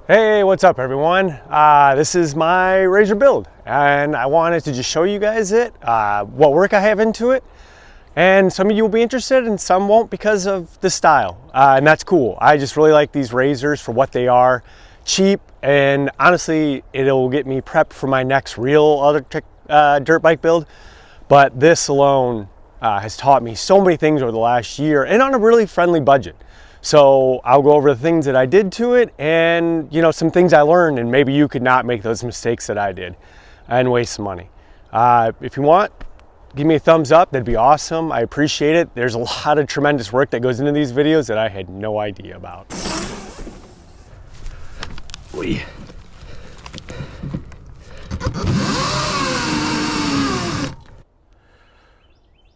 Hey, what's up everyone? This is my Razor build and I wanted to just show you guys it, what work I have into it, and some of you will be interested and some won't because of the style, and that's cool. I just really like these Razors for what they are, cheap, and honestly it'll get me prepped for my next real electric dirt bike build. But this alone has taught me so many things over the last year and on a really friendly budget. So I'll go over the things that I did to it and, you know, some things I learned, and maybe you could not make those mistakes that I did and waste some money. If you want, give me a thumbs up. That'd be awesome. I appreciate it. There's a lot of tremendous work that goes into these videos that I had no idea about. Oy.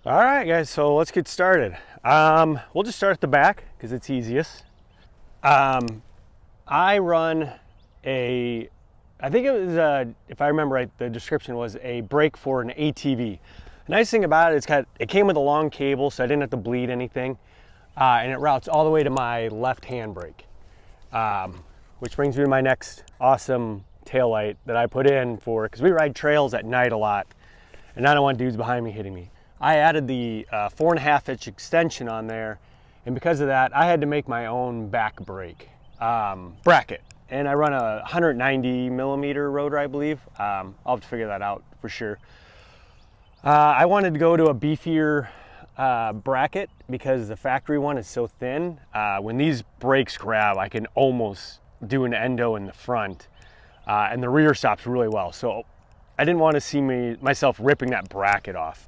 All right, guys, so let's get started. We'll just start at the back because it's easiest. I run I think it was, if I remember right, the description was a brake for an ATV. The nice thing about it is it came with a long cable, so I didn't have to bleed anything. And it routes all the way to my left hand brake. Which brings me to my next awesome taillight that I put in for, because we ride trails at night a lot, and I don't want dudes behind me hitting me. I added the 4.5-inch extension on there, and because of that, I had to make my own back brake bracket. And I run a 190 millimeter rotor, I believe. I'll have to figure that out for sure. I wanted to go to a beefier bracket because the factory one is so thin. When these brakes grab, I can almost do an endo in the front, and the rear stops really well. So I didn't want to see myself ripping that bracket off.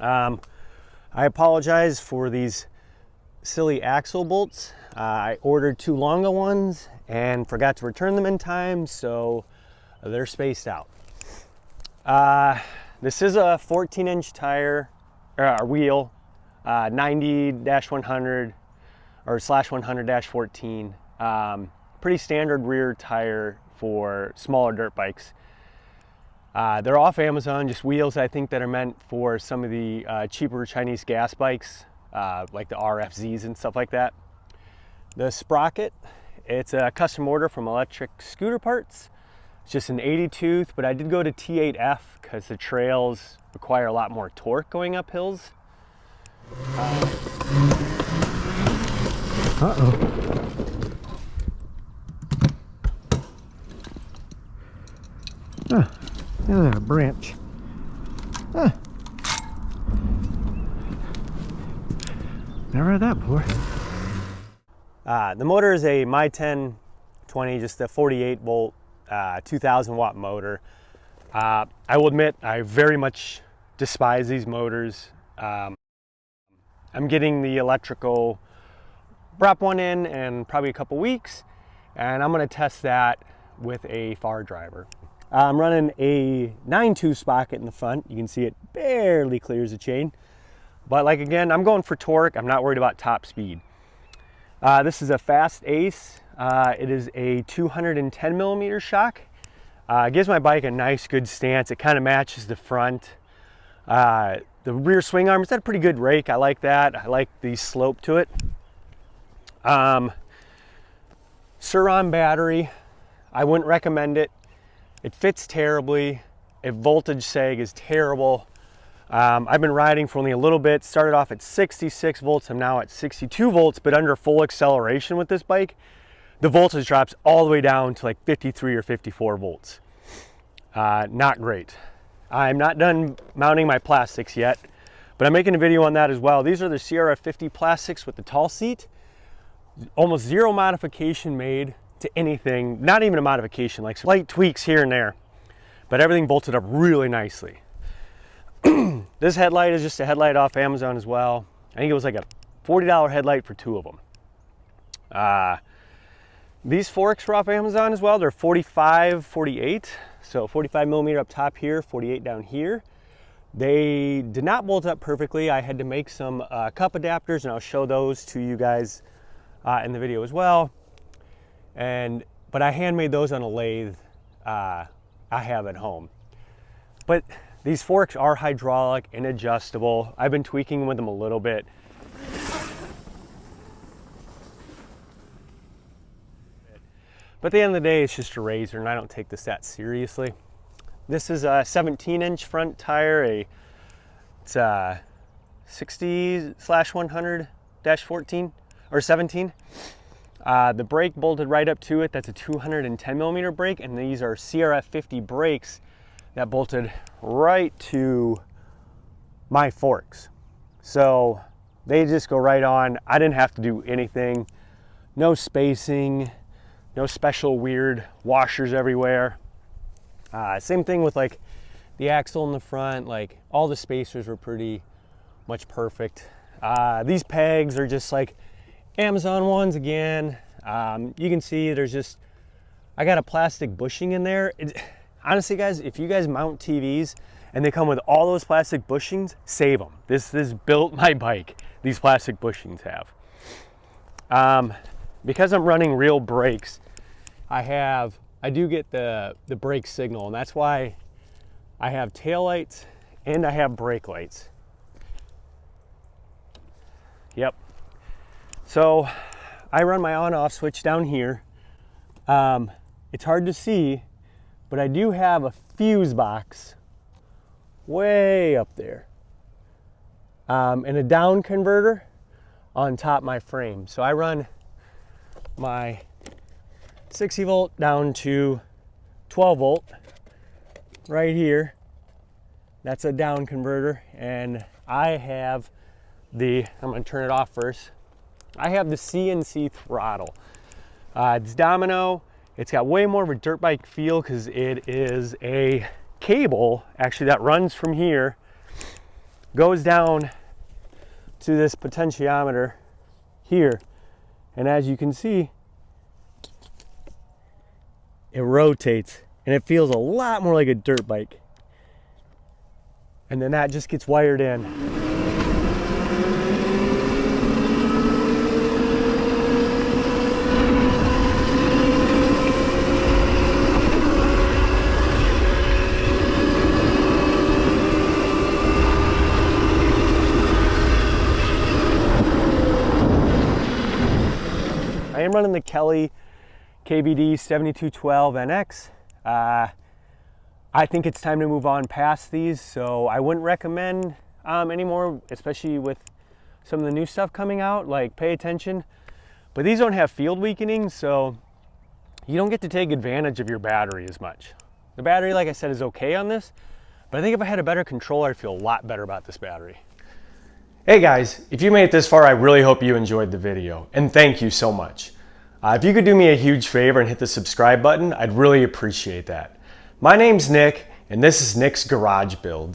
I apologize for these silly axle bolts. I ordered 2 longer ones and forgot to return them in time, so they're spaced out. This is a 14-inch tire, or wheel, 90-100 or /100-14. Pretty standard rear tire for smaller dirt bikes. They're off Amazon, just wheels I think that are meant for some of the cheaper Chinese gas bikes, like the RFZs and stuff like that. The sprocket, it's a custom order from Electric Scooter Parts. It's just an 80 tooth, but I did go to T8F because the trails require a lot more torque going up hills. There's a branch. Never had that before. The motor is a My 1020, just a 48 volt, 2000 watt motor. I will admit, I very much despise these motors. I'm getting the electrical prop one in probably a couple weeks, and I'm gonna test that with a far driver. I'm running a 9/2 sprocket in the front. You can see it barely clears the chain. But like again, I'm going for torque. I'm not worried about top speed. This is a Fast Ace. It is a 210 millimeter shock. It gives my bike a nice good stance. It kind of matches the front. The rear swing arm, it's got a pretty good rake. I like that. I like the slope to it. Sur-on battery, I wouldn't recommend it. It fits terribly. Its voltage sag is terrible. I've been riding for only a little bit. Started off at 66 volts. I'm now at 62 volts, but under full acceleration with this bike, the voltage drops all the way down to like 53 or 54 volts. Not great. I'm not done mounting my plastics yet, but I'm making a video on that as well. These are the CRF50 plastics with the tall seat. Almost zero modification made to anything, not even a modification, like slight tweaks here and there, but everything bolted up really nicely. This headlight is just a headlight off Amazon as well. I think it was like a $40 headlight for 2 of them. These forks were off Amazon as well. They're 45, 48. So 45 millimeter up top here, 48 down here. They did not bolt up perfectly. I had to make some cup adapters, and I'll show those to you guys in the video as well. But I handmade those on a lathe I have at home. But these forks are hydraulic and adjustable. I've been tweaking with them a little bit. But at the end of the day, it's just a Razor, and I don't take this that seriously. This is a 17-inch front tire. It's a 60/100-14 or 17. The brake bolted right up to it. That's a 210 millimeter brake, and these are CRF 50 brakes that bolted right to my forks. So they just go right on. I didn't have to do anything. No spacing, no special weird washers everywhere. Same thing with like the axle in the front. Like all the spacers were pretty much perfect. These pegs are just like Amazon ones again. You can see I got a plastic bushing in there. Honestly guys, if you guys mount TVs and they come with all those plastic bushings, save them. This built my bike, these plastic bushings have. Because I'm running real brakes, I do get the brake signal, and that's why I have tail lights and I have brake lights. Yep. So I run my on-off switch down here. It's hard to see, but I do have a fuse box way up there, and a down converter on top of my frame. So I run my 60 volt down to 12 volt right here. That's a down converter, and I have I'm gonna turn it off first. I have the CNC throttle. It's Domino. It's got way more of a dirt bike feel because it is a cable actually that runs from here, goes down to this potentiometer here, and as you can see, it rotates and it feels a lot more like a dirt bike. And then that just gets wired in. I am running the Kelly KBD 7212 NX. I think it's time to move on past these, so I wouldn't recommend anymore, especially with some of the new stuff coming out. Like, pay attention. But these don't have field weakening, so you don't get to take advantage of your battery as much. The battery, like I said, is okay on this, but I think if I had a better controller, I'd feel a lot better about this battery. Hey guys, if you made it this far, I really hope you enjoyed the video, and thank you so much. If you could do me a huge favor and hit the subscribe button, I'd really appreciate that. My name's Nick, and this is Nick's Garage Build.